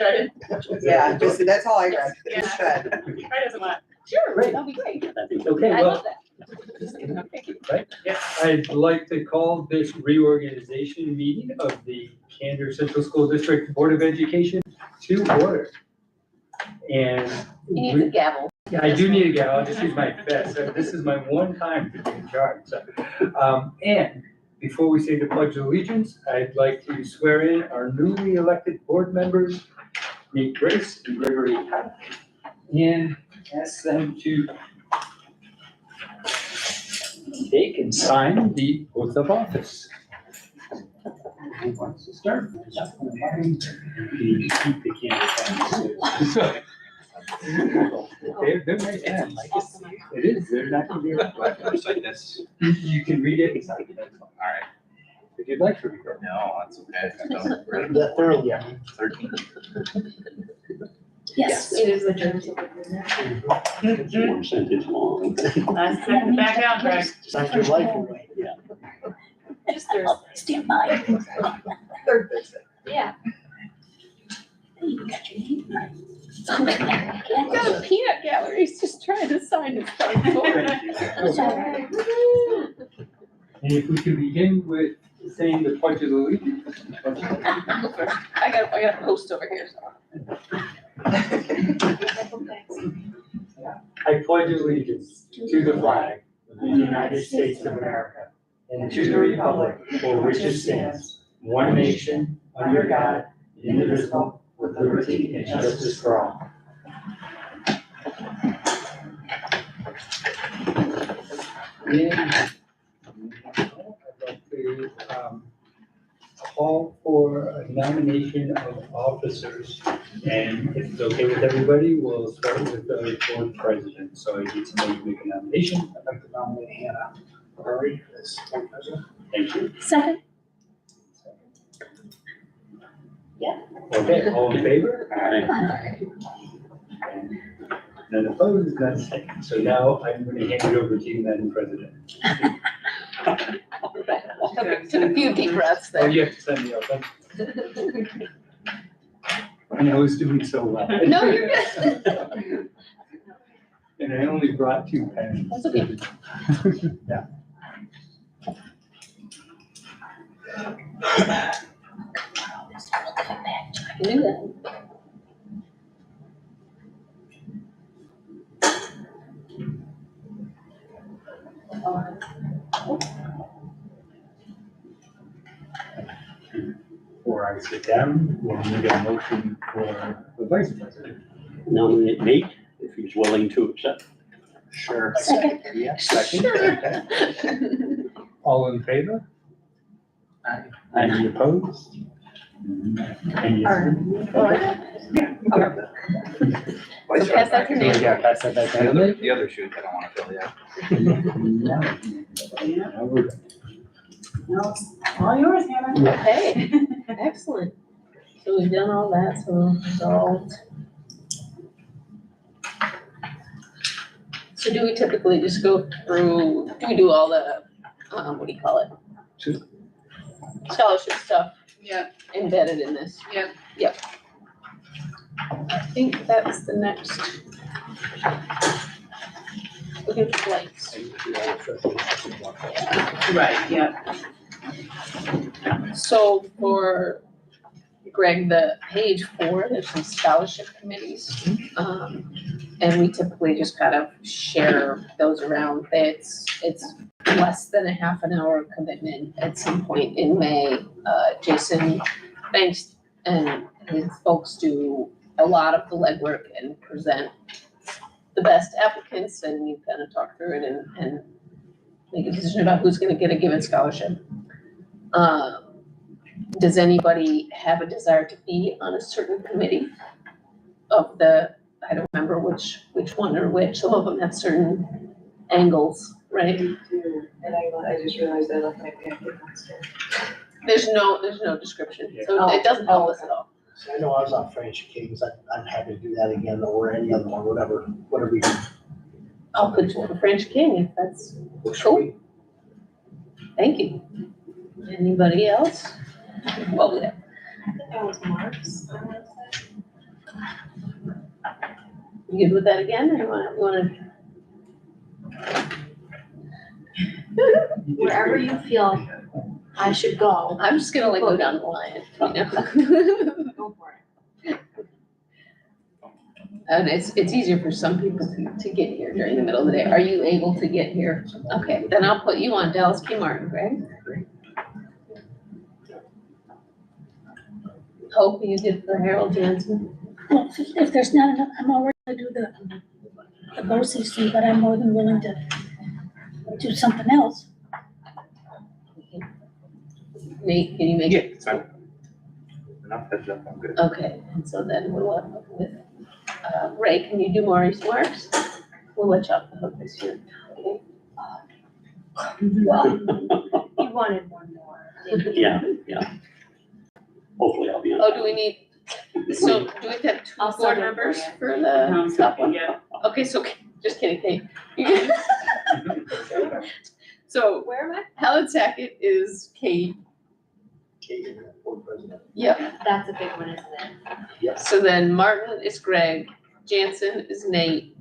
Yeah, just, that's all I got. Yeah. Just shred. Right doesn't want. Sure, Great. that'll be great. Okay, I well, love that. Thank you. right, I'd like to call this reorganization meeting of the Candor Central School District Board of Education to order. And You need the gavel. yeah, I do need a gavel. I'll just use my fist. So this is my one time to be in charge. So, and before we say the Pledge of Allegiance, I'd like to swear in our newly elected board members, Nate Grace and Gregory Hack, and ask them to take and sign the oath of office. Who wants to start? You keep the camera. They're nice hands. It is, they're not gonna be Like this. You can read it inside. All right. If you'd like to read it. No, that's okay. That thoroughly, yeah. 13. Yes. It is the terms of It's one sentence long. Last second back out, Greg. Suck your life away. Yeah. Just Thursday. Stand by. Third Thursday. Yeah. You got your name right. I got a peanut gallery. He's just trying to sign his card. Thank you. And if we could begin with saying the Pledge of Allegiance. I got a post over here. I pledge allegiance to the flag of the United States of America and to the republic for which it stands, one nation, under God, indivisible, with liberty and justice for all. And I'd like to call for a nomination of officers. And if it's okay with everybody, we'll start with the board president. So I need somebody to make a nomination. I'd like to nominate Hannah Curry as board president. Thank you. Second. Okay, all in favor? And none opposed, none abstained. So now I'm going to hand it over to you, Madam President. Took a few deep breaths Oh, there. you have to send me up. I was doing so well. No, you're good. And I only brought 2 pens. That's okay. Yeah. I can do that. Before I sit down, we'll need a motion for the vice president. Nominate Nate if he's willing to accept. Sure. Second. Yeah, second. Okay. All in favor? Any opposed? Any? So pass that to Nate. Yeah, pass that back down. The other shoot, I don't want to fill yet. Now we're good. No, all yours, Hannah. Okay, excellent. So we've done all that, so resolved. So do we typically just go through, do we do all the, what do you call it? Sure. Scholarship stuff Yeah. embedded in this? Yep. Yep. I think that's the next. Looking for blanks. Right, yeah. So for Greg, the page 4, there's some scholarship committees. And we typically just kind of share those around. It's less than a half an hour commitment at some point in May. Jason Banks and his folks do a lot of the legwork and present the best applicants, and you kind of talk through it and make a decision about who's gonna get a given scholarship. Does anybody have a desire to be on a certain committee of the, I don't remember which one or which, some of them have certain angles, right? And I just realized I left my pancake downstairs. There's no description, so it doesn't help us at all. So I know I was on French Kings, I'm happy to do that again, or any other one, whatever you. I'll put you on French King if that's cool. Thank you. Anybody else? Well, yeah. I think that was Mark's. You good with that again, or you wanna? Wherever you feel I should go, I'm just gonna like go down the line, you know? go for it. And it's easier for some people to get here during the middle of the day. Are you able to get here? Okay, then I'll put you on Dallas K. Martin, Greg. Hope you did for Harold Jansen. Well, if there's not enough, I'm already gonna do the BOCC, but I'm more than willing to do something else. Nate, can you make it? it's fine. Enough heads up, I'm good. Okay, and so then we'll up with, Ray, can you do Maurice Marks? We'll let you off the hook this year. Okay. Well, you wanted one more. didn't you? Yeah. Hopefully I'll be on. Oh, do we need, so do we have to have two I'll board send it for members you. for the top one? Yeah. Okay, so, just kidding, Kate. So Where am I? Helen Sackett is Kate, Kate, board president. yep. That's a big one, isn't it? Yes. So then Martin is Greg, Jansen is Nate,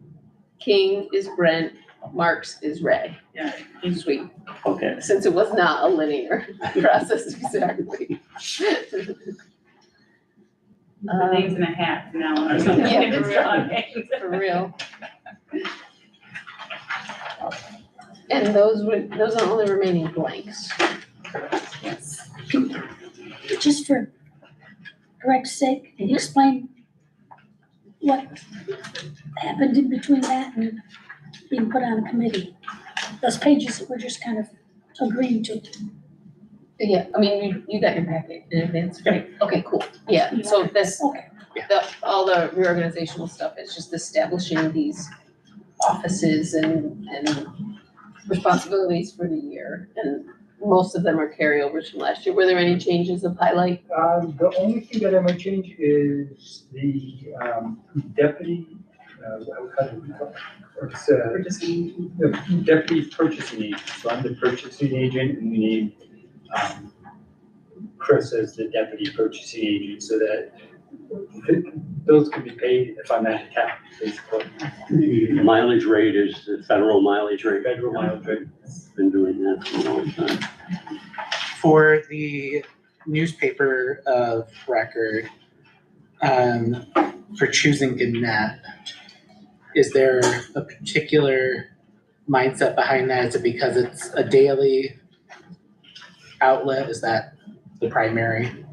King is Brent, Marks is Ray. Yeah. Sweet, Okay. since it was not a linear process exactly. The names in a hat from now on or something. Yeah. For real, okay. For real. And those are the only remaining blanks. Yes. Just for Greg's sake, Mhm. explain what happened in between that and being put on a committee. Those pages that we're just kind of agreeing to. Yeah, I mean, you got your packet in advance, right? Okay, cool. Yeah, so this, Okay. all the reorganizational stuff is just establishing these offices and responsibilities for the year. And most of them are carryovers from last year. Were there any changes of highlight? The only thing that I might change is the deputy, how do we call it? It's, Purchasing. the deputy purchasing agent. So I'm the purchasing agent and we need Chris as the deputy purchasing agent so that bills can be paid if I'm out of town, basically. The mileage rate is the federal mileage rate. Federal mileage rate. Been doing that for a long time. For the newspaper of record, for choosing Gannett, is there a particular mindset behind that? Is it because it's a daily outlet? Is that the primary?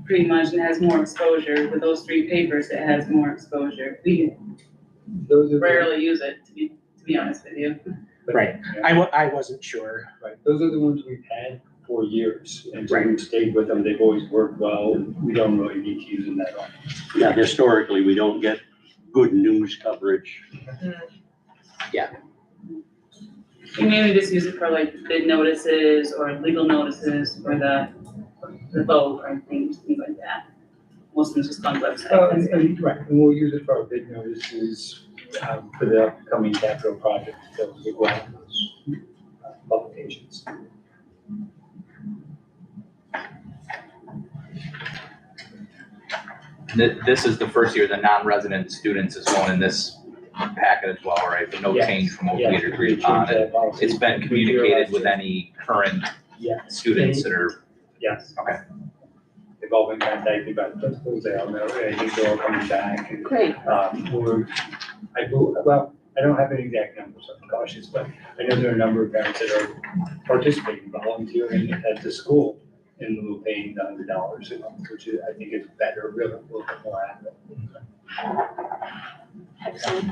Pretty much, and has more exposure. With those three papers, it has more exposure. We Those are rarely use it, to be honest with you. Right. I wasn't sure. Right, those are the ones we've had for years, and so Right. we've stayed with them, they've always worked well, we don't really need to use them that often. Yeah, historically, we don't get good news coverage. We mainly just use it for like bid notices or legal notices for the vote or things like that. Most of them just on the website. Right, and we'll use it for our bid notices, for the upcoming capital project, so we go out with those publications. This is the first year the non-resident students is going in this packet as well, right? But no Yes. change from what we Yeah, had agreed we upon. changed that policy. It's been We communicated realized with it. any current Yes. students that are, Yes. Okay. They've all been contacted by the principals, they all know, I think they're all coming back, and Great. well, I don't have an exact number, so I'm cautious, but I know there are a number of parents that are participating, volunteering at the school in lieu of paying the $100 a month, which is, I think is better, really, a little bit more accurate. Excellent.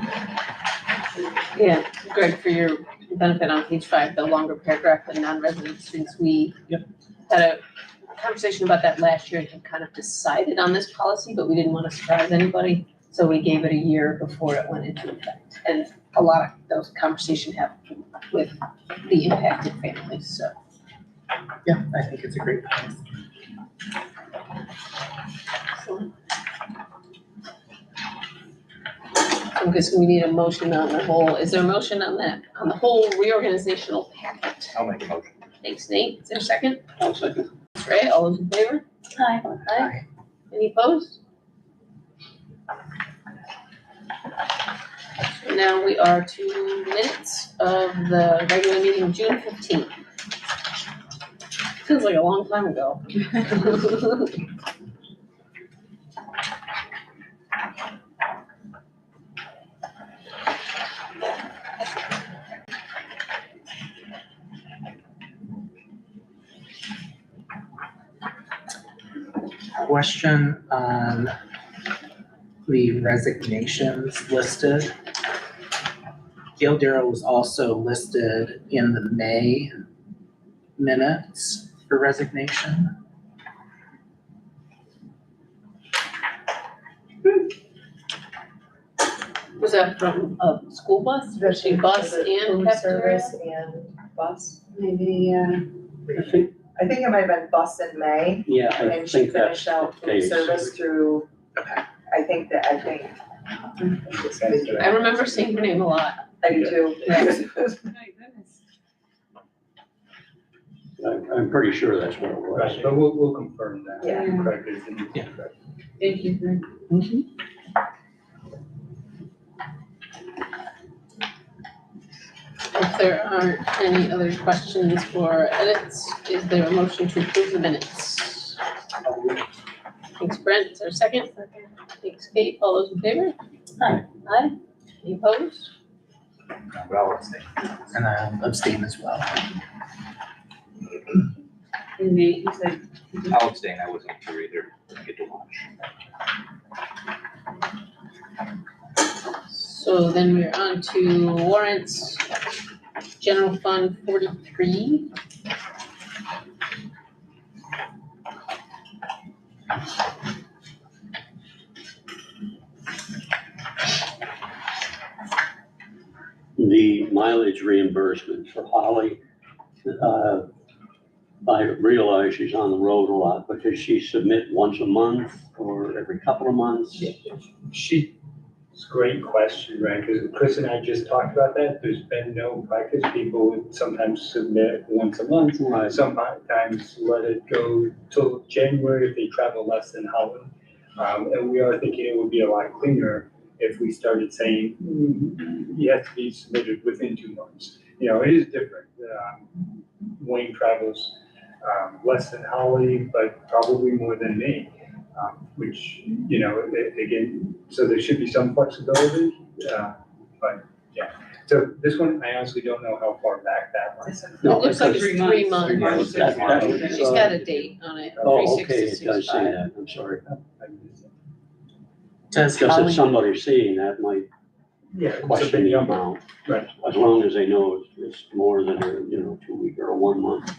Yeah, Greg, for your benefit on page 5, the longer paragraph, the non-resident students, we had a conversation about that last year and had kind of decided on this policy, but we didn't want to surprise anybody. So we gave it a year before it went into effect. And a lot of those conversations happened with the impacted families, so. Yeah, I think it's a great point. Excellent. I guess we need a motion on the whole, is there a motion on that, on the whole reorganizational packet? I'll make a motion. Thanks, Nate. Is there a second? I'll second. That's right, all those in favor? Hi. Aye. Any opposed? Now we are to minutes of the regular meeting, June 15th. Feels like a long time ago. Question on the resignations listed. Gail Darrow was also listed in the May minutes for resignation. Was that from a school bus? Was she bus and Food cafeteria? service and bus, maybe, I think it might have been bus in May, Yeah, I and she think that's finished out the food case. service through, Okay. I think. I remember seeing her name a lot. I do too. My goodness. I'm pretty sure that's what it was. Right, but we'll confirm that. Yeah. Correct, it's in the Yeah. contract. Thank you. If there aren't any other questions or edits, is there a motion to approve the minutes? Thanks, Brent. Is there a second? Thanks, Kate. All those in favor? Aye. Aye. Any opposed? But I'll abstain. And I'll abstain as well. And Nate, you said. I'll abstain, I wasn't sure either, didn't get to watch. So then we're on to warrants. General Fund 43. The mileage reimbursement for Holly, I realize she's on the road a lot, but does she submit once a month or every couple of months? It's a great question, right? Because Chris and I just talked about that. There's been no practice. People would sometimes submit once a month. Right. Sometimes let it go till January if they travel less than Holland. And we are thinking it would be a lot cleaner if we started saying, you have to be submitted within 2 months. You know, it is different. Wayne travels less than Holly, but probably more than me. Which, you know, again, so there should be some flexibility, but yeah. So this one, I honestly don't know how far back that was. It looks like it's 3 3 months. months. That- She's got a date on it, Oh, okay, it 3/6/65. does say that, I'm sorry. Does Just Holly, if somebody's seeing that might Yeah. so question the big amount, Right. as long as they know it's more than a, 2 week or a 1 month.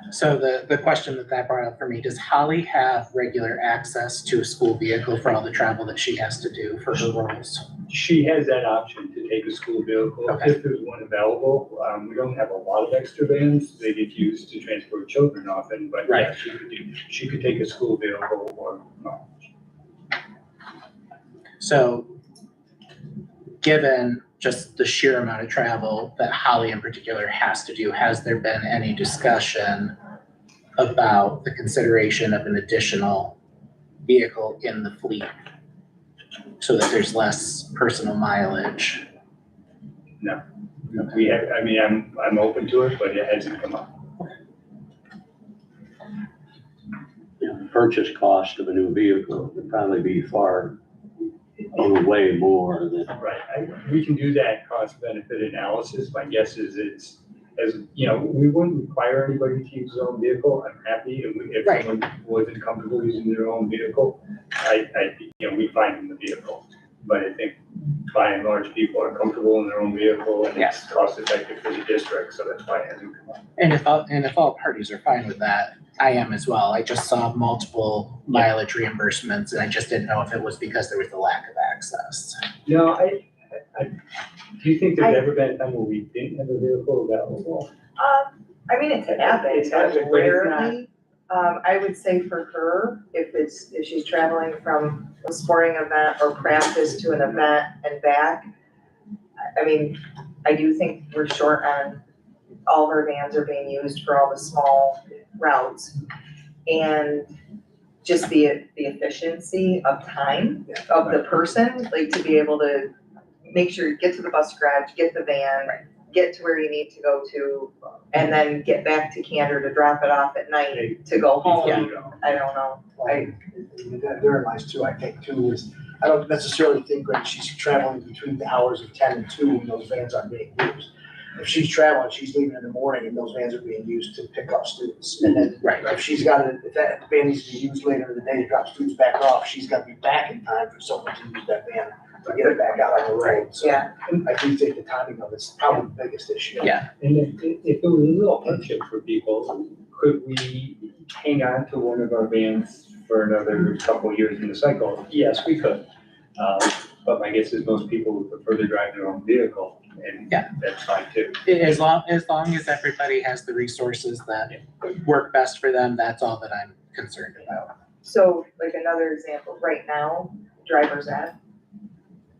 so the question that brought up for me, does Holly have regular access to a school vehicle for all the travel that she has to do for her roles? She has that option to take a school vehicle Okay. if there's one available. We don't have a lot of extra vans. They get used to transport children often, but yeah, Right. she could take a school vehicle or, So, given just the sheer amount of travel that Holly in particular has to do, has there been any discussion about the consideration of an additional vehicle in the fleet so that there's less personal mileage? we have, I mean, I'm open to it, but it hasn't come up. The purchase cost of a new vehicle would probably be far, way more than. Right, we can do that cost benefit analysis. My guess is it's, as, we wouldn't require anybody to use their own vehicle. I'm happy if Right. someone wasn't comfortable using their own vehicle, we find them the vehicle. But I think by and large, people are comfortable in their own vehicle and it's cost effective for the district, so that's why it hasn't come up. And if all parties are fine with that, I am as well. I just saw multiple mileage reimbursements and I just didn't know if it was because there was the lack of access. No, do you think there's ever been a time where we didn't have a vehicle available? I mean, it's happened, It's happened, but it's not- rarely. I would say for her, if she's traveling from a sporting event or practice to an event and back, I mean, I do think we're short on, all her vans are being used for all the small routes. And just the efficiency of time of the person, like to be able to make sure you get to the bus garage, get the van, get to where you need to go to, and then get back to Candor to drop it off at night to go home. I don't know. Therein lies too, I think too, is, I don't necessarily think like she's traveling between the hours of 10 and 2 when those vans aren't being used. If she's traveling, she's leaving in the morning and those vans are being used to pick up students. And then if she's got it, if that van needs to be used later in the day to drop students back off, she's got to be back in time for someone to use that van to get it back out on the road. So Yeah, I do think the timing of it's probably the biggest issue. Yeah. And if it was a little hardship for people, could we hang on to one of our vans for another couple of years in the cycle? Yes, we could. But my guess is most people would prefer to drive their own vehicle, and Yeah. that's fine too. As long as everybody has the resources that work best for them, that's all that I'm concerned about. so like another example, right now, driver's ed,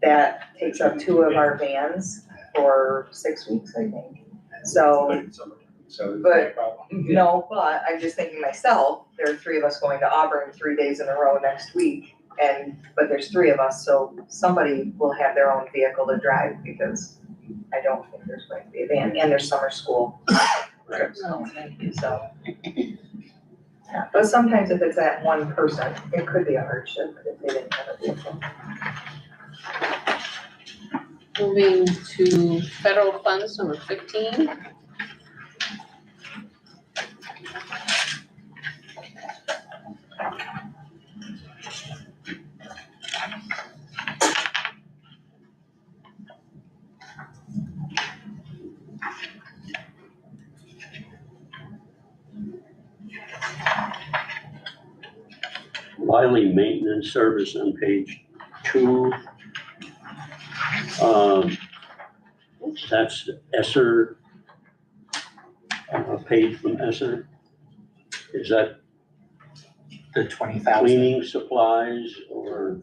that takes up 2 of our vans for 6 weeks, I think. So, But it's summertime, so it's But- no problem. no, but I'm just thinking myself, there are 3 of us going to Auburn 3 days in a row next week. But there's 3 of us, so somebody will have their own vehicle to drive because I don't think there's going to be a van, and there's summer school. trips. So. Yeah, but sometimes if it's that one person, it could be a hardship if they didn't have a vehicle. Moving to federal funds, number 15. Wiley Maintenance Service on page 2. That's Esser, page from Esser. Is that The 20,000. cleaning supplies or?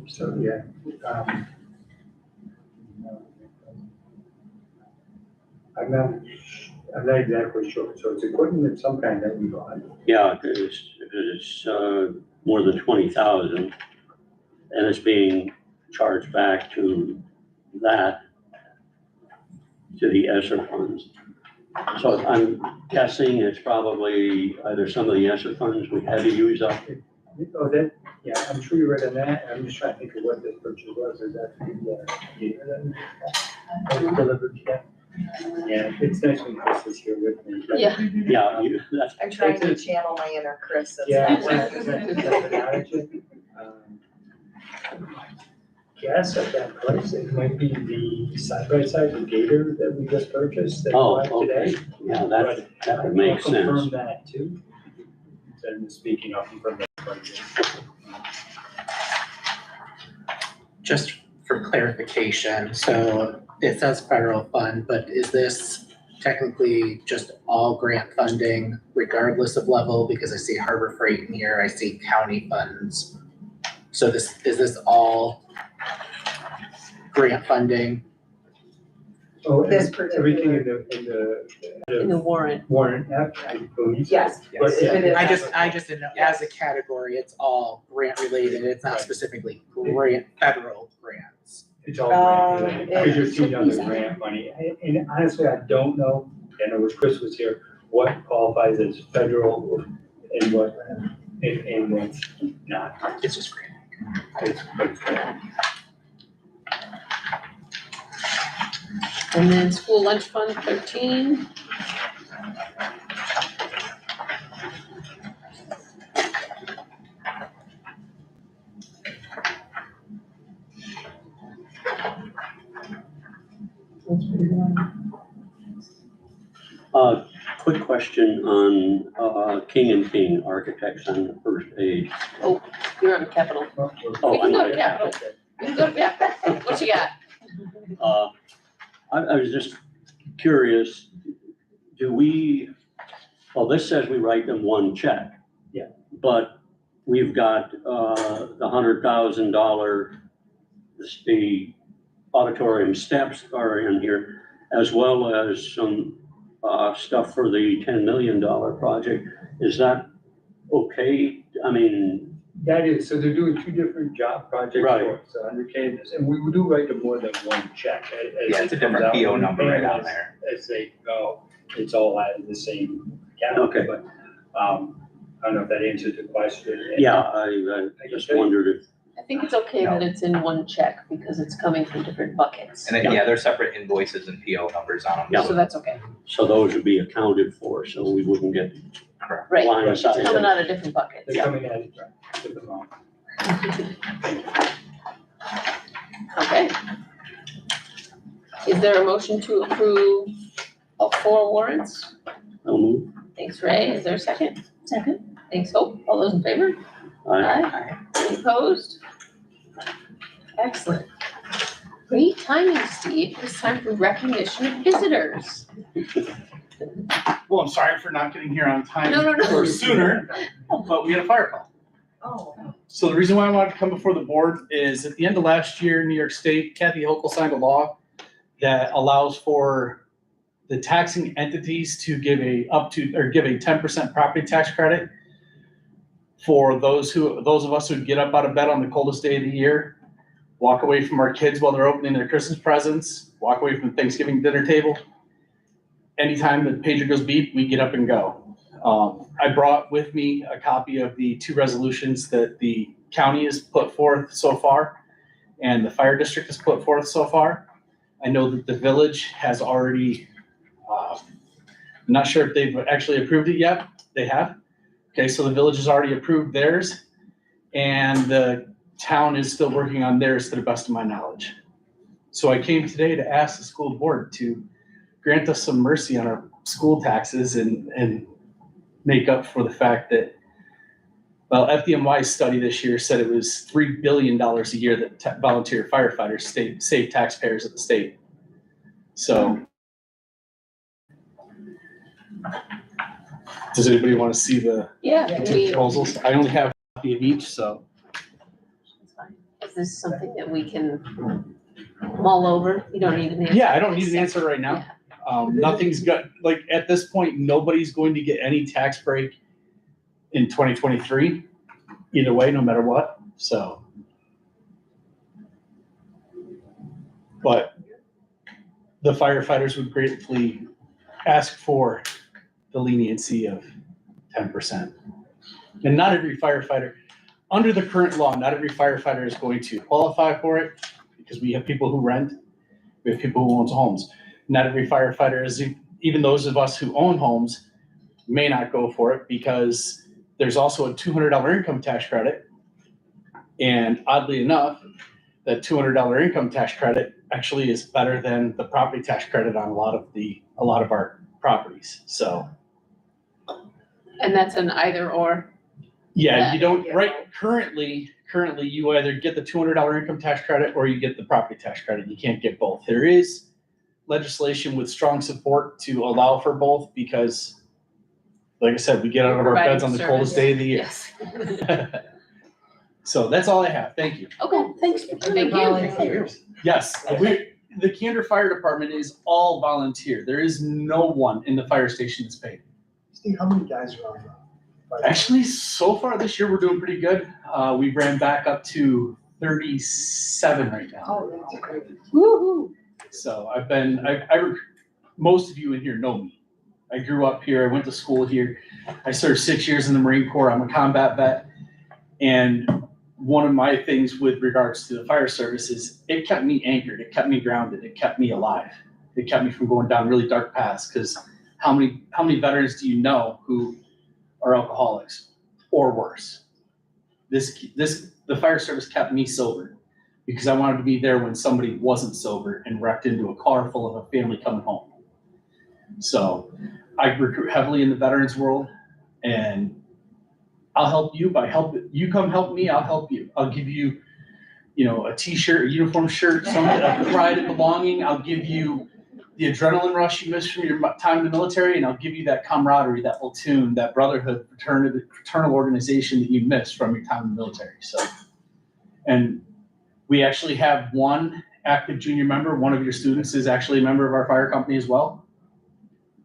So, yeah. I'm not exactly sure, so it's equipment of some kind that we bought. Yeah, it's more than 20,000, and it's being charged back to the ESSER funds. So I'm guessing it's probably either some of the ESSER funds we had to use up. Oh, that, yeah, I'm sure you read on that, I'm just trying to think of what this purchase was, is that the year that we delivered, yeah? Yeah, it's nice when Chris is here with me. but- Yeah. Yeah, that's, I'm trying to channel my inner Chris. That's Yeah, not it's working. not technology. Guess at that price, it might be the side-by-side, the Gator that we just purchased that we oh, bought okay, today. yeah, But that would make I'll confirm sense. that too. Instead of speaking, I'll confirm that. Just for clarification, so it says federal fund, but is this technically just all grant funding regardless of level? Because I see Harbor Freight in here, I see county funds. So is this all grant funding? Oh, This and particular- everything In the warrant. warrant app, I believe. so. Yes, But yes, yeah, it is. I just didn't know, as a category, it's all grant related, it's not Right. specifically federal grants. It's all grant related, because it you're seeing should other be grant money. And honestly, I don't know, I wish Chris was here, what qualifies as federal and what, and what's not. It's just grant. But it's grant. And then school lunch fund 13. Quick question on King and King Architects on the first page. You're on capital. Oh, We can I'm go not- to capital. We can go to capital. What you got? I was just curious, well, this says we write them one check. Yeah. But we've got, the $100,000, the auditorium steps are in here, as well as some, stuff for the $10 million project. Is that okay? I mean, That is, so they're doing two different job projects Right. for us, 100K and this, and we do write them more than one check. As Yeah, it's a it comes different out, PO we number pay right them on as- there. As they go, it's all out of the same account. Okay. But, I don't know if that answered the question. Yeah, I just wondered if, I think it's okay that it's in one check because it's coming from different buckets. And then, yeah, there's separate invoices and PO numbers on them. Yeah. So that's okay. so those would be accounted for, so we wouldn't get Right, it's blindsided. coming out of different buckets. They're coming at it with the wrong. Okay. Is there a motion to approve all 4 warrants? I'll move. Thanks, Ray. Is there a second? Second, Thanks, Hope. All those in favor? Aye. Any opposed? Excellent. Great timing, Steve. It's time for recognition of visitors. Well, I'm sorry for not getting here on time No. or sooner, but we had a fire call. Oh. So the reason why I wanted to come before the board is at the end of last year in New York State, Kathy Hochul signed a law that allows for the taxing entities to give a 10% property tax credit for those of us who get up out of bed on the coldest day of the year, walk away from our kids while they're opening their Christmas presents, walk away from the Thanksgiving dinner table. Anytime the pager goes beep, we get up and go. I brought with me a copy of the 2 resolutions that the county has put forth so far and the fire district has put forth so far. I know that the village has already, I'm not sure if they've actually approved it yet. They have. Okay, so the village has already approved theirs and the town is still working on theirs to the best of my knowledge. So I came today to ask the school board to grant us some mercy on our school taxes and make up for the fact that, well, FDNY's study this year said it was $3 billion a year that volunteer firefighters save taxpayers at the state. So, does anybody want to see the Yeah, two proposals? I only have a copy of each, so. Is this something that we can mull over? You don't need an answer. Yeah, I don't need an answer right now. Nothing's got, like, at this point, nobody's going to get any tax break in 2023, either way, no matter what, so. But the firefighters would gratefully ask for the leniency of 10%. And not every firefighter, under the current law, not every firefighter is going to qualify for it because we have people who rent, we have people who own homes. Not every firefighter is, even those of us who own homes may not go for it because there's also a $200 income tax credit. And oddly enough, that $200 income tax credit actually is better than the property tax credit on a lot of our properties, so. And that's an either or? Yeah, you don't, right, currently you either get the $200 income tax credit or you get the property tax credit. You can't get both. There is legislation with strong support to allow for both because, like I said, we get out of our beds on the coldest day of the year. Yes. So that's all I have. Thank you. Okay, thanks. thank you. Yes, the Kinder Fire Department is all volunteer. There is no one in the fire station that's paid. Steve, how many guys are on the? Actually, so far this year, we're doing pretty good. We ran back up to 37 right now. Oh, that's great. Woo-hoo. So most of you in here know me. I grew up here. I went to school here. I served 6 years in the Marine Corps. I'm a combat vet. And one of my things with regards to the fire service is it kept me anchored. It kept me grounded. It kept me alive. It kept me from going down really dark paths. Because how many veterans do you know who are alcoholics or worse? The fire service kept me sober because I wanted to be there when somebody wasn't sober and wrecked into a car full of a family coming home. So I recruit heavily in the veterans world, and I'll help you by you come help me, I'll help you. I'll give you, a t-shirt, a uniform shirt, a pride of belonging. I'll give you the adrenaline rush you missed from your time in the military, and I'll give you that camaraderie, that platoon, that brotherhood, fraternal organization that you missed from your time in the military. So, and we actually have one active junior member. One of your students is actually a member of our fire company as well.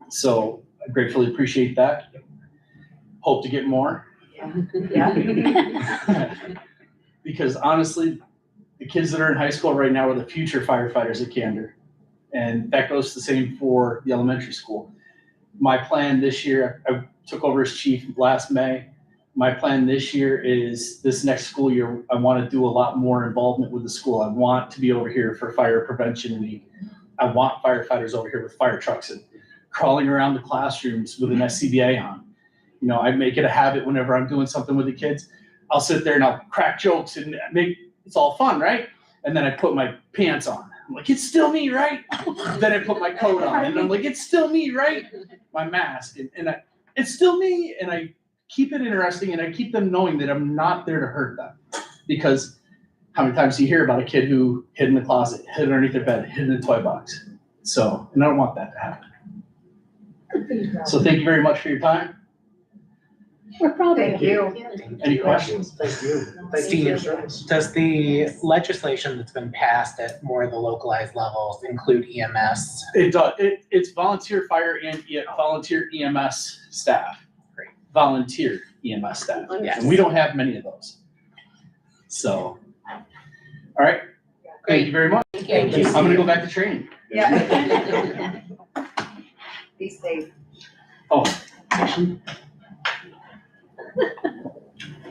So I gratefully appreciate that. Hope to get more. Yeah. Because honestly, the kids that are in high school right now are the future firefighters at Candor. And that goes the same for the elementary school. My plan this year, I took over as chief last May. My plan this year is this next school year, I want to do a lot more involvement with the school. I want to be over here for fire prevention week. I want firefighters over here with fire trucks and crawling around the classrooms with an SCBA on. You know, I make it a habit whenever I'm doing something with the kids, I'll sit there and I'll crack jokes and it's all fun, right? And then I put my pants on. I'm like, it's still me, right? Then I put my coat on and I'm like, it's still me, right? My mask and it's still me. And I keep it interesting and I keep them knowing that I'm not there to hurt them. Because how many times do you hear about a kid who hid in the closet, hid underneath their bed, hid in the toy box? So, and I don't want that to happen. So thank you very much for your time. We're proud of Thank you. you. Any questions? Thank you. Thank you for your Steve, service. does the legislation that's been passed at more of the localized levels include EMS? It does. It's volunteer fire and volunteer EMS staff. Great. Volunteer EMS staff. Yes. And we don't have many of those. So, all right. Thank you very much. Thank you. I'm gonna go back to training. Yeah. Be safe. Oh,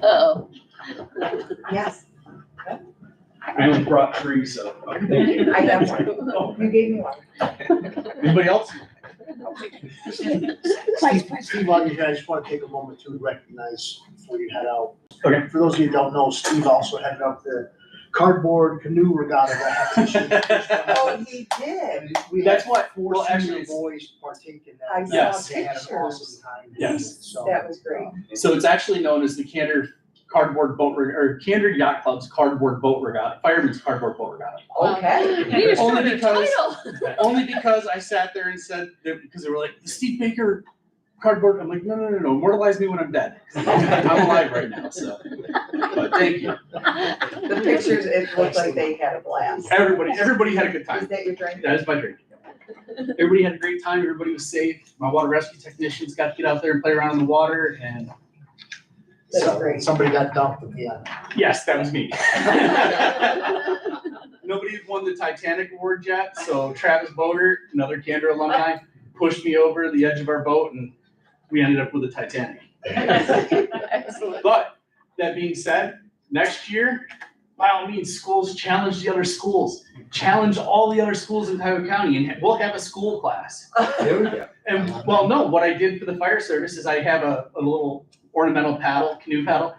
Uh-oh. Yes, I only brought 3, so. I have one. You gave me one. Anybody else? Steve, while you're here, I just want to take a moment to recognize before you head out. Okay. For those of you who don't know, Steve also headed up the cardboard canoe regatta that happened this year. Oh, he did. We That's had what- 4 well, actually, senior it's- boys partake in I that. saw Yes. They had an pictures. awesome time. Yes. So, That was great. So it's actually known as the Candor Cardboard Boat or Candor Yacht Club's Cardboard Boat Regatta, Fireman's Cardboard Boat Regatta. Okay. You just Only put a because- title. Only because I sat there and said, because they were like, the Steve Baker cardboard. I'm like, no, immortalize me when I'm dead. I'm alive right now, so. But thank you. The pictures, it looked like they had a blast. Everybody had a good Is time. that your drink? That is my drink. Everybody had a great time. Everybody was safe. My water rescue technicians got to get out there and play around in the water, and That's so great. somebody got dumped at the end. yes, that was me. Nobody had won the Titanic award yet, so Travis Boder, another Candor alumni, pushed me over the edge of our boat, and we ended up with the Titanic. Excellent. But that being said, next year, by all means, schools challenge the other schools. Challenge all the other schools in Tioga County, and we'll have a school class. There we go. And, well, no, what I did for the fire service is I have a little ornamental paddle, canoe paddle.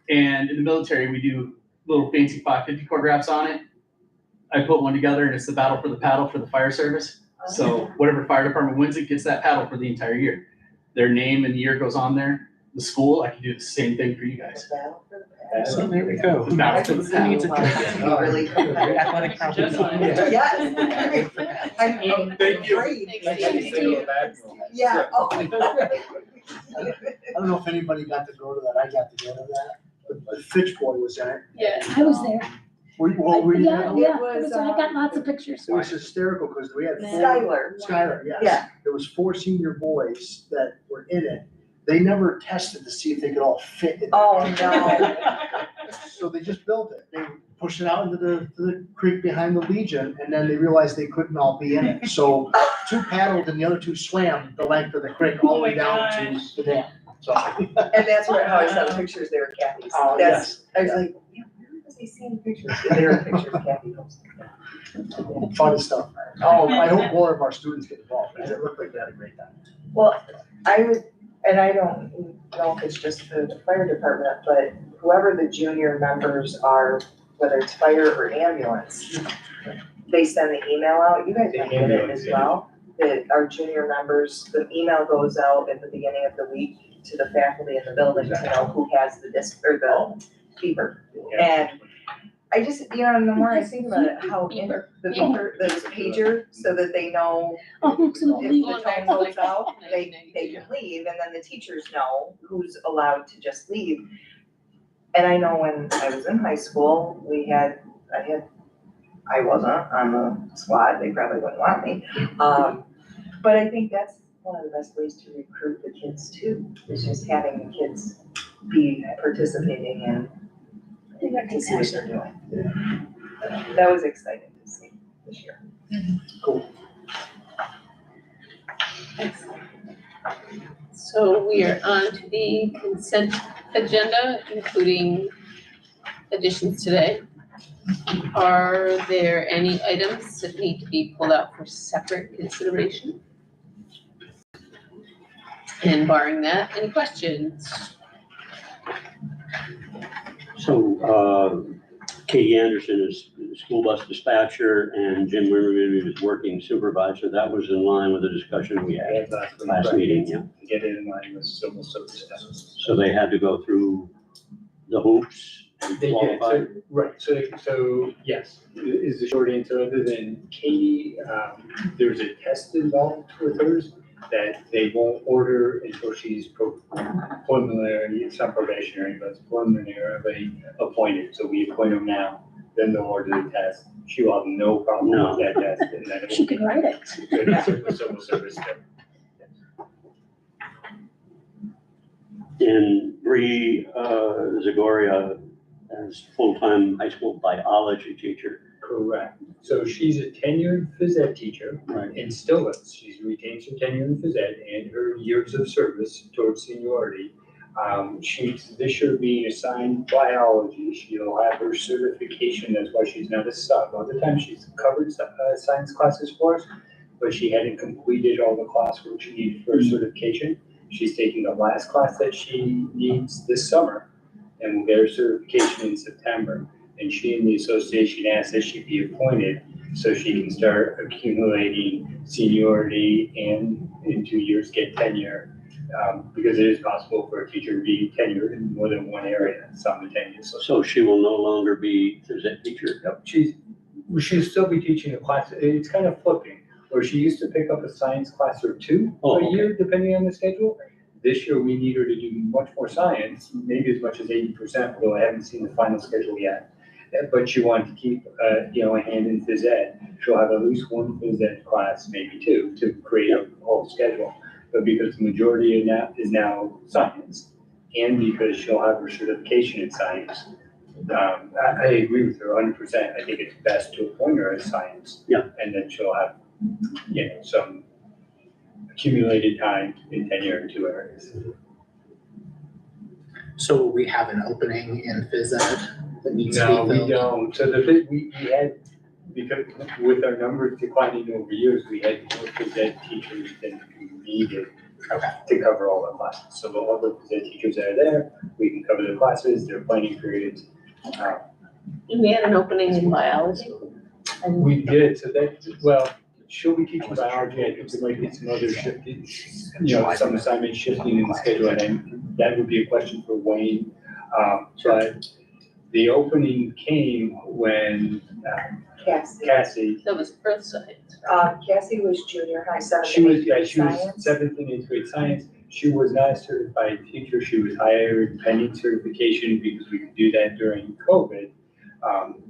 And in the military, we do little fancy 550 cord wraps on it. I put one together and it's the battle for the paddle for the fire service. So whatever fire department wins it gets that paddle for the entire year. Their name and year goes on there. The school, I can do the same thing for you guys. So there we go. I Battle for can the see paddle. needs a you really competitive. Athletic competition. Yes. Thank you. Great. Thanks, Steve. Yeah. Oh. I don't know if anybody got to go to that. I got to go to that. But Fitch Boy was in it. Yeah. I was there. Were you Yeah, there? yeah, It was, I got lots of pictures. It was hysterical because we had 4 Skylar. Skylar, yes. Yeah. There was 4 senior boys that were in it. They never tested to see if they could all fit in. Oh, no. So they just built it. They pushed it out into the creek behind the Legion, and then they realized they couldn't all be in it. So 2 paddled and the other 2 swam the length of the creek all the way down to the dam. So, And that's where, how I saw the pictures, they were Kathy's. Oh, That's, I was like, yeah, where was I seeing pictures? They were pictures Kathy posted. funny stuff. Oh, I hope more of our students get involved, because it looked like they had a great time. Well, I would, and I don't know if it's just the fire department, but whoever the junior members are, whether it's fire or ambulance, they send the email out, you guys can get it as well, that our junior members, the email goes out at the beginning of the week to the faculty in the building to know who has the disc, or the fever. And I just, you know, and the more I think about it, how in the beeper, the pager, so that they know Oh, who's gonna if leave? the tone goes out, they can leave, and then the teachers know who's allowed to just leave. And I know when I was in high school, I wasn't on the squad, they probably wouldn't want me. But I think that's one of the best ways to recruit the kids too, is just having the kids be participating in and see what they're doing. That was exciting to see this year. Cool. So we are on to the consent agenda, including additions today. Are there any items that need to be pulled out for separate consideration? And barring that, any questions? So, Katie Anderson is school bus dispatcher and Jim Rimmerman is working supervisor. That was in line with the discussion we had last meeting, yeah. To get it in line with civil service status. So they had to go through the hoops and They did, qualify. so, right, so yes, is the short answer, other than Katie, there's a test involved with hers that they won't order until she's preliminary, it's not probationary, but it's preliminarily appointed, so we appoint them now, then they'll order the test. She will have no problem with that test, and then it She will could be write it. good for civil service step. And Bree Zagoria as full-time high school biology teacher. Correct. So she's a tenured phys ed teacher and still is. She's retained her tenure in phys ed and her years of service towards seniority. She's this year being assigned biology. She'll have her certification. That's why she's not a sub. Other times she's covered science classes for us, but she hadn't completed all the classwork she needed for her certification. She's taking the last class that she needs this summer and will get her certification in September. And she and the association asked that she be appointed so she can start accumulating seniority and in 2 years get tenure. Because it is possible for a teacher to be tenured in more than one area simultaneously. So she will no longer be phys ed teacher. Nope, she'll still be teaching a class. It's kind of flipping, where she used to pick up a science class or two a year, depending on the schedule. This year, we need her to do much more science, maybe as much as 80%, although I haven't seen the final schedule yet. But she wanted to keep, a hand in phys ed. She'll have at least one phys ed class, maybe two, to create a whole schedule. But because the majority of that is now science, and because she'll have her certification in science, I agree with her 100%. I think it's best to appoint her as science. Yeah. And then she'll have, some accumulated time in tenure in two areas. So we have an opening in phys ed that needs to be No, filled? we don't. So the thing, we had, because with our numbers declining over years, we had more phys ed teachers than we needed to cover all the classes. So all the phys ed teachers that are there, we can cover the classes, their planning periods. We had an opening in biology. And We did, so that, well, she'll be teaching biology. I think there might be some other shifting, some assignments shifting in the schedule, and that would be a question for Wayne. But the opening came when Cassie, that was earth science. Cassie was junior high, seventh she and was, eighth grade she was science. seventh and eighth grade science. She was not a certified teacher. She was hired pending certification because we could do that during COVID.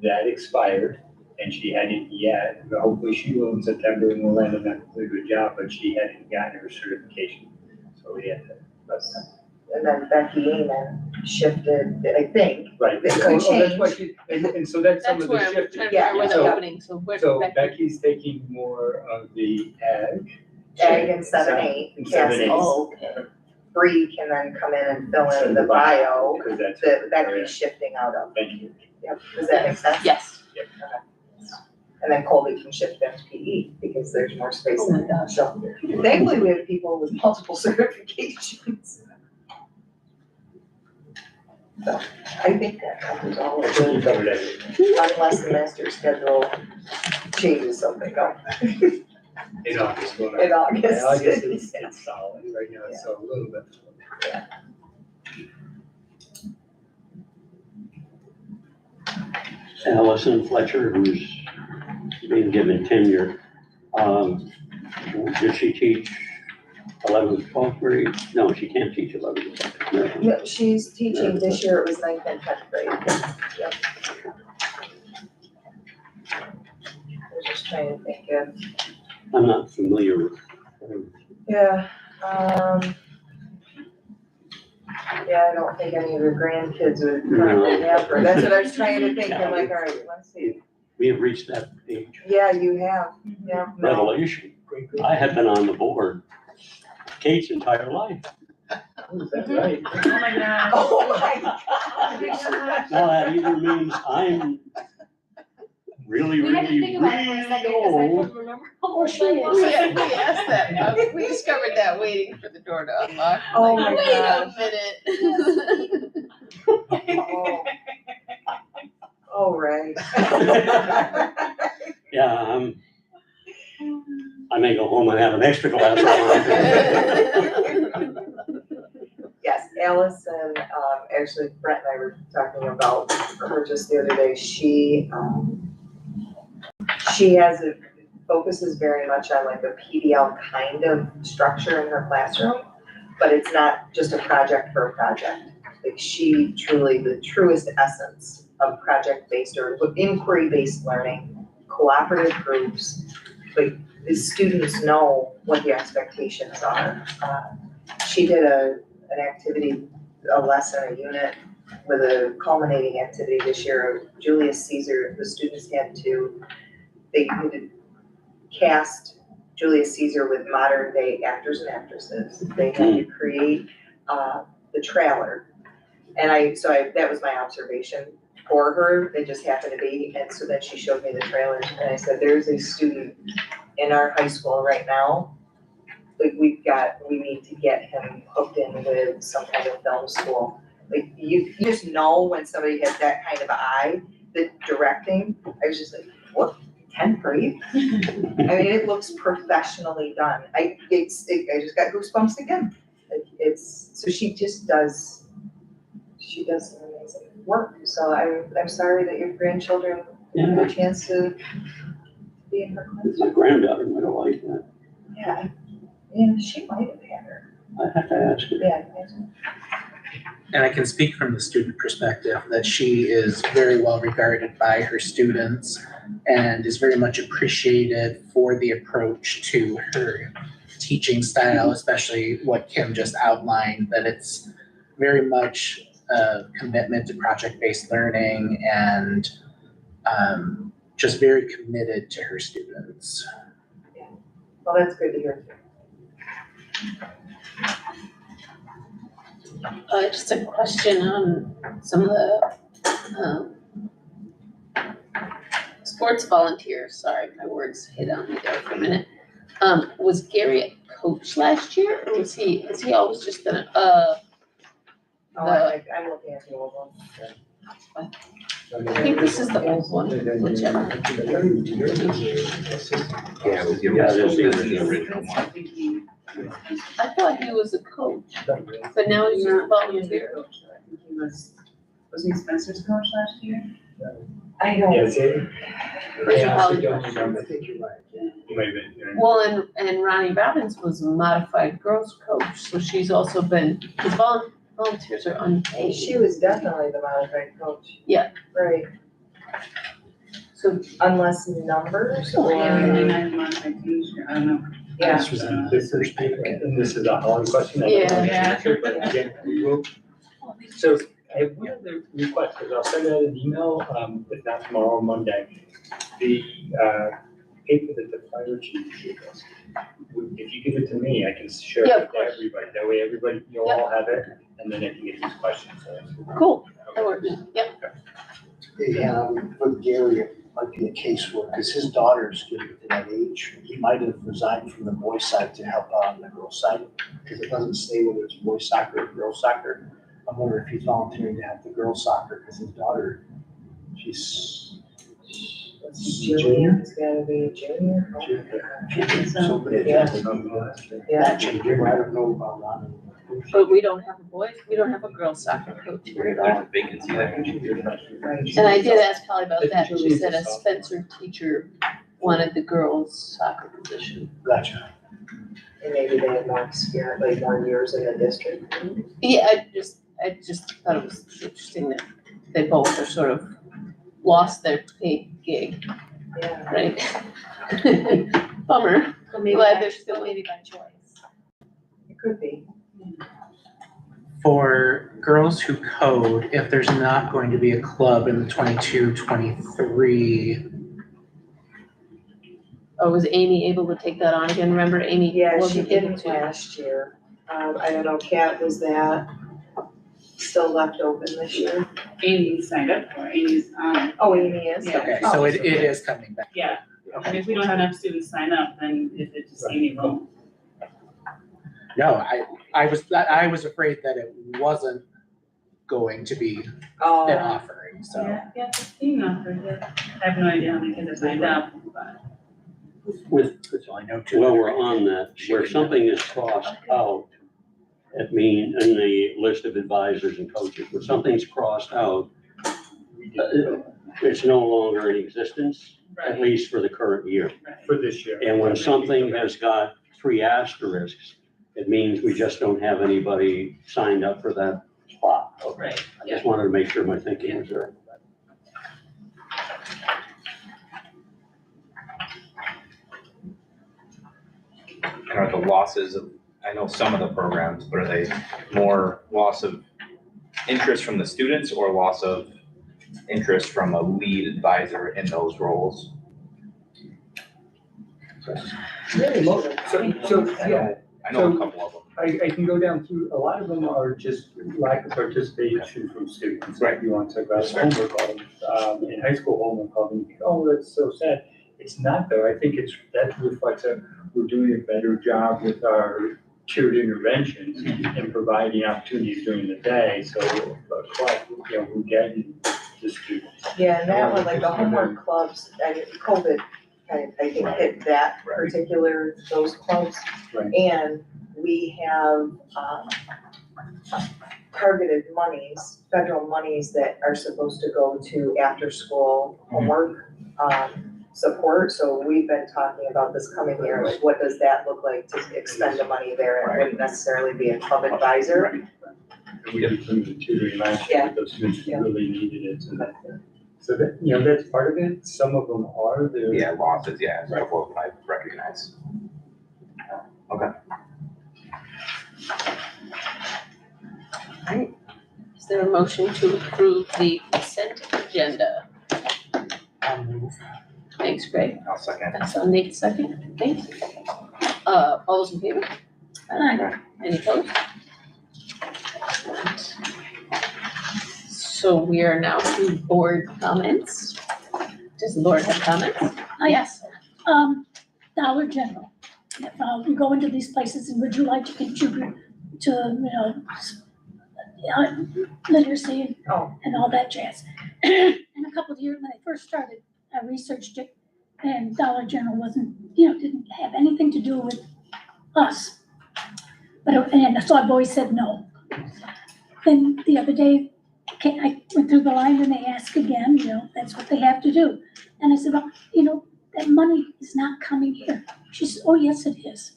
That expired and she hadn't yet, but hopefully she will in September and will land a good job, but she hadn't gotten her certification. So we had to, And then Becky Amen shifted, I think. right. It could That's why change. she, and so that's some That's of the where I'm shifting. trying to figure out where the So- opening, so where's So Becky? Becky's taking more of the ag. Ag and 7-8, And 7-8. Cassie. Oh, okay. Bree can then come in and fill in the bio Because that's. that Becky's shifting out of. Thank you. Yep, does that make sense? Yes. And then Colby can shift into PE because there's more space Oh my in it. gosh. So thankfully, we have people with multiple certifications. So I think that covers all I of think you it, covered everything. unless the master schedule changes something up In August. in August. Yeah, August it's solid right now, so a little bit. Allison Fletcher, who's being given tenure. Did she teach 11th, 12th grade? No, she can't teach 11th, 12th grade. No. No, she's teaching this year, it was 9th and 10th grade. Yep. I was just trying to think of, I'm not familiar with her. yeah, Yeah, I don't think any of your grandkids would currently have her. That's what I was trying to think. I'm like, all right, let's see. We have reached that age. Yeah, you have, yeah. no. Revelation. I have been on the board Kate's entire life. Is that right? Oh my God. Oh my God. Now that either means I'm really, We had to really, think about it for a really second, because I old. couldn't remember how old she I is. was. We asked that, we discovered that waiting for the door to unlock. I'm Oh like, my wait a minute. Oh. Oh, right. Yeah, I may go home and have an extra glass of wine. Yes, Allison, actually Brett and I were talking about her just the other day. She focuses very much on like a PBL kind of structure in her classroom, but it's not just a project for a project. Like she truly, the truest essence of project-based or inquiry-based learning, cooperative groups, like the students know what the expectations are. She did an activity, a lesson, a unit with a culminating activity this year. Julius Caesar, the students had to cast Julius Caesar with modern day actors and actresses. They had to create the trailer. And that was my observation for her. They just happened to be, and so then she showed me the trailers and I said, there's a student in our high school right now. Like we need to get him hooked in with some kind of film school. Like you just know when somebody has that kind of eye, the directing, I was just like, what, 10th grade? I mean, it looks professionally done. I just got goosebumps again. Like so she does some amazing work. So I'm sorry that your grandchildren didn't get a chance to be in her class. My granddaughter might have liked that. Yeah, yeah, she might have had her. I have to ask her. Yeah. And I can speak from the student perspective that she is very well regarded by her students and is very much appreciated for the approach to her teaching style, especially what Kim just outlined, that it's very much a commitment to project-based learning and just very committed to her students. Well, that's good to hear. Just a question on some of the, sports volunteers, sorry, my words hit on me there for a minute. Was Gary a coach last year, or has he always just been I'm looking at the old one. I think this is the old one, whichever. Yeah, it was the Yeah, original, this this is is the original one. I thought he was a coach, but now he's just a volunteer. Was he Spencer's coach last year? I don't. Yes, it. First Yeah, of I all, don't remember. I think you're right. You might have been, you know. well, and Ronnie Robbins was a modified girls coach, so she's also been, his volunteers are unpaid. She was definitely the modified coach. Yeah. Right. So, Unless numbers or. Yeah, maybe not even modified teacher, I don't know. Yeah. This was in the first paper, and this is a hard question. I don't know the Yeah. answer, but again, we will. So I have one other request, because I'll send out an email, if not tomorrow, Monday. The paper that the fire chief gave us, if you give it to me, I can share Yeah, it of to everybody. That way everybody, you'll all have it, and then I can get these questions answered. cool, that works, yep. Yeah, with Gary, it might be a case where, because his daughter's getting to that age, he might have resigned from the boys' side to help out on the girls' side, because it doesn't say whether it's boys' soccer or girls' soccer. I'm wondering if he's volunteering to have the girls' soccer, because his daughter, she's junior. It's gotta be a junior. Somebody, Yeah. that junior, I don't know about Ronnie. But we don't have we don't have a girls soccer coach here at There's all. a vacancy there. And I did ask Holly about that, and she said a Spencer teacher wanted the girls soccer position. Gotcha. And maybe they have more experience, like more years in the district. Yeah, I just thought it was interesting that they both are sort of lost their paid gig, Yeah. right? Bummer. So maybe Glad by- they're still maybe by choice. It could be. For girls who code, if there's not going to be a club in the 22-23, Or was Amy able to take that on again? Remember Amy Yeah, she wasn't able didn't to? last year. I don't know, Kat, was that still left open this year? Amy signed up for it, Amy's on, Oh, Amy is? Yeah. okay, so it is coming back. yeah. And if we don't have enough students sign up, then it's just Amy won't. No, I was afraid that it wasn't going to be an Oh, offering, so. Yeah, 15 offered, yeah. I have no idea how many kids are signed up, but. So I know two. While we're on that, where something is crossed out, in the list of advisors and coaches, when something's crossed out, it's no longer in existence, at least for the current year. For this year. And when something has got 3 asterisks, it means we just don't have anybody signed up for that spot. Right, I just wanted to make sure my thinking was right. And are the losses of, I know some of the programs, but are they more loss of interest from the students or loss of interest from a lead advisor in those roles? Yeah, I know a couple of them. I can go down through, a lot of them are just lack of participation from students. Right. If you want to talk about homework problems, in high school homework problems, you think, oh, that's so sad. It's not though. I think that reflects that we're doing a better job with our tiered interventions and providing opportunities during the day. So, we're getting the students. yeah, and that one, like the homework clubs, I mean, COVID kind of, I think, hit that particular, those clubs. Right. And we have, targeted monies, federal monies that are supposed to go to after-school homework, support. So we've been talking about this coming year, like what does that look like to expend the money there? And it wouldn't necessarily be a club advisor. And we did some of the tutoring last year with those students who really needed it. So that, that's part of it. Some of them are there. Yeah, losses, yeah, a couple of them I recognize. Right. Is there a motion to approve the consent agenda? I'll move. Thanks, Greg. I'll second. That's on Nate's second. Thanks. All those in favor? Aye. Any opposed? So we are now to board comments. Does the board have comments? Yes. Dollar General. If you go into these places and would you like to contribute to, literacy and all that jazz. And a couple of years when I first started, I researched it and Dollar General wasn't, didn't have anything to do with us. And so I've always said no. Then the other day, I went through the line and they asked again, that's what they have to do. And I said, well, that money is not coming here. She said, oh, yes, it is.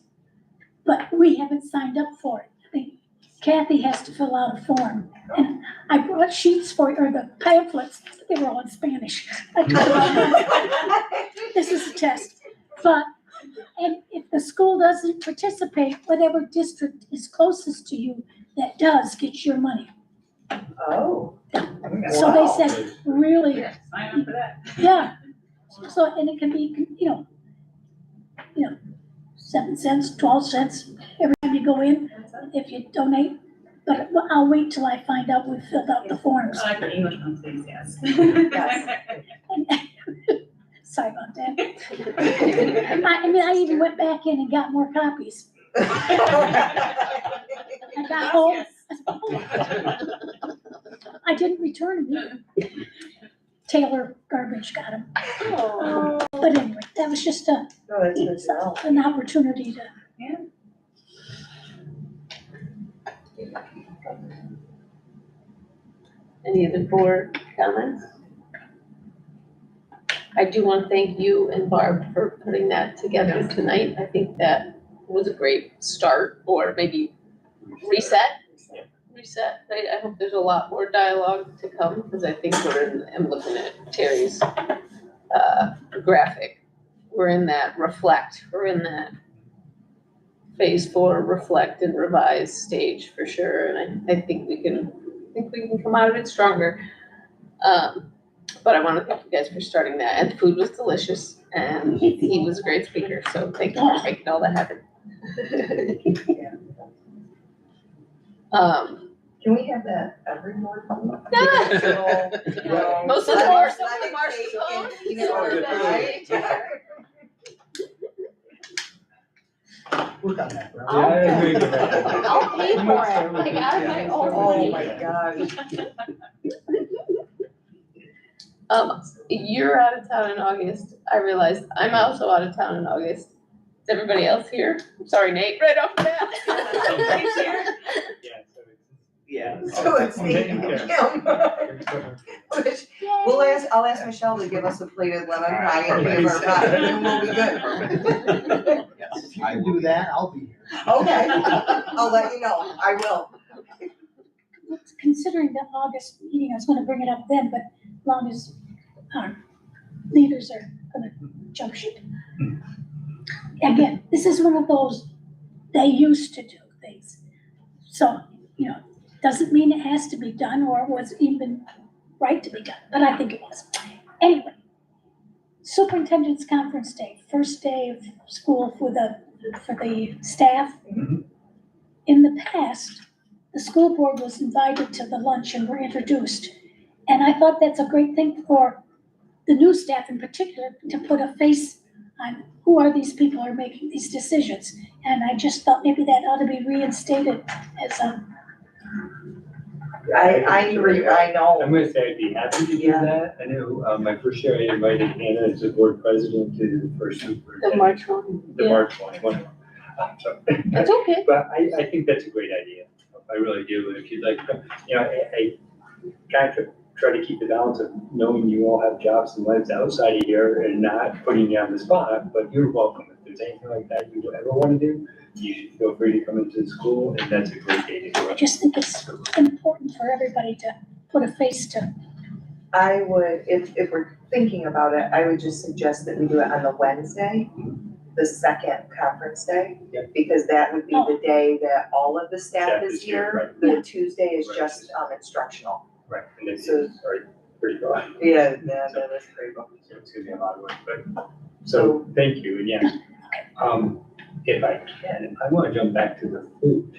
But we haven't signed up for it. I think Kathy has to fill out a form. And I brought sheets for you, or the pamphlets, they were all in Spanish. I told her, this is a test. And if the school doesn't participate, whatever district is closest to you that does gets your money. Oh. So they said, really, Yeah, sign up for that. yeah. So, and it can be, 7 cents, 12 cents every time you go in, if you donate. But I'll wait till I find out we've filled out the forms. I like the English one, please, yes. Sorry about that. I even went back in and got more copies. I got home. I didn't return them either. Taylor Garbage got them. Oh. But anyway, that was just No, that's good to know. an opportunity to. Any other board comments? I do want to thank you and Barb for putting that together tonight. I think that was a great start, or maybe reset. I hope there's a lot more dialogue to come, because I think I'm looking at Terry's graphic. We're in that reflect, we're in that phase 4 reflect and revise stage for sure, and I think we can come out of it stronger. But I wanna thank you guys for starting that, and the food was delicious, and he was a great speaker, so thank you for making all that happen. Can we have that every board meeting? Most of them are, some of them are so. Work on that, bro. I'll Yeah, I agree with that. I'll pay for it, like out of my own money. Oh my gosh. You're out of town in August. I realized I'm also out of town in August. Is everybody else here? Sorry, Nate, right off the bat. Nate's here. Yeah. So it's me and Kim. Which, I'll ask Michelle to give us a plated lemon pie and give her a pie, and we'll be good. If you can do that, I'll be here. Okay, I'll let you know, I will. Considering the August meeting, I was gonna bring it up then, but as long as our leaders are gonna jump ship. Again, this is one of those, they used to do things. So, doesn't mean it has to be done or it was even right to be done, but I think it was. Anyway, superintendent's conference day, first day of school for the staff. In the past, the school board was invited to the lunch and were introduced. And I thought that's a great thing for the new staff in particular, to put a face on who are these people who are making these decisions. And I just thought maybe that ought to be reinstated as a. I agree, I know. I'm gonna say I'd be happy to do Yeah. that. I know, my first year I invited Hannah as the board president to the first superintendent. The March one. The Yeah. March one. So, That's okay. but I think that's a great idea. I really do. If you'd like, I kind of try to keep the balance of knowing you all have jobs and lives outside of here and not putting you on the spot, but you're welcome. If there's anything like that you ever want to do, you should feel free to come into the school, and that's a great day to do I it. just think it's important for everybody to put a face to. I would, if we're thinking about it, I would just suggest that we do it on the Wednesday, the second conference day. Yep. Because that would be the day that all of the staff is here. Right. The Tuesday is Right. just instructional. Right, and it's, So- pretty broad. Yeah, that is pretty cool. So it's gonna be a lot of work, but, so, thank you, and yeah. If I can, I wanna jump back to the food.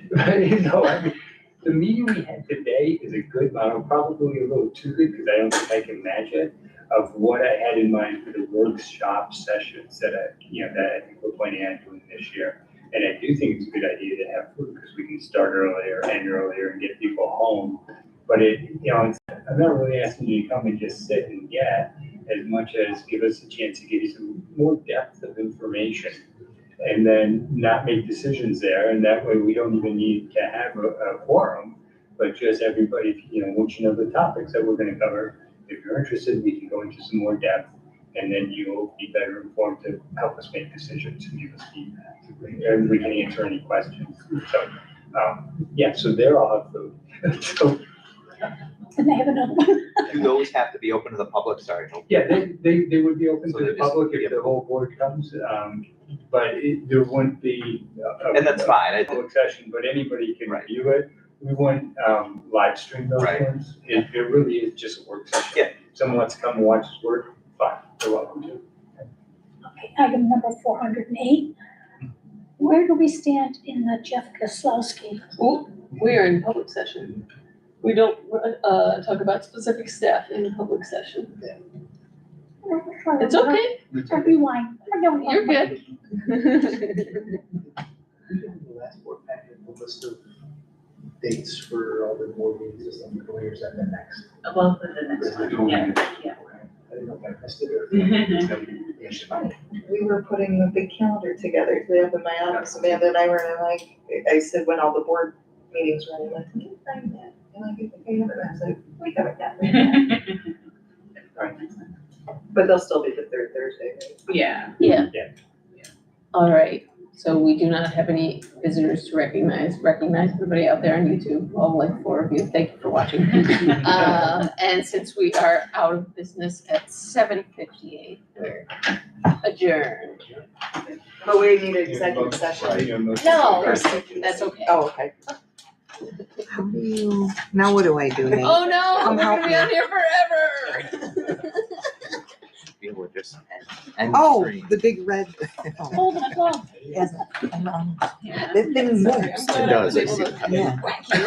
The meeting we had today is a good model, probably a little too good, because I don't think I can match it, of what I had in mind for the workshop sessions that I think we're planning on doing this year. And I do think it's a good idea to have food, because we can start earlier, end earlier, and get people home. But I'm not really asking you to come and just sit and get, as much as give us a chance to give you some more depth of information. And then not make decisions there, and that way we don't even need to have a quorum, but just everybody, once you know the topics that we're gonna cover, if you're interested, we can go into some more depth, and then you'll be better informed to help us make decisions and give us feedback. And we can answer any questions. So, so they're all have food. So, And they have another one. Do those have to be open to the public? Sorry. yeah, they would be open So to the they just- public if the whole board comes, but there wouldn't be. And that's fine. Public session, but anybody can Right. view it. We wouldn't live stream those Right. ones. It really is just a work session. Yeah. If someone wants to come and watch us work, fine, they're welcome to. Okay, item number 408. Where do we stand in the Jeff Koslowski? Oh, we are in public session. We don't, talk about specific staff in public session. It's okay. Rewind. You're good. The last board packet, the list of dates for all the board meetings and stuff, or is that the next? Well, for the next one, yeah. I didn't know if I missed it or. It's funny. We were putting a big calendar together today up in my office, Amanda and I were, and I said when all the board meetings were, I'm like, can you find that? And I think I have it, I was like, we have it down. But they'll still be the third Thursday, right? Yeah. Yeah. Yeah. All right, so we do not have any visitors to recognize everybody out there on YouTube, all like 4 of you, thank you for watching. And since we are out of business at 7:58, we're adjourned. But we need an executive session. No. That's okay. Oh, okay. How do you, now what do I do, Nate? Oh no, Come we're help gonna be me. on here forever. Be able to just end Oh, screen. the big red. Oh, Hold my glove. yes, I'm on. Yeah. That thing Sorry, moves. I'm glad It I was does, I able see to it. Yeah. whack you right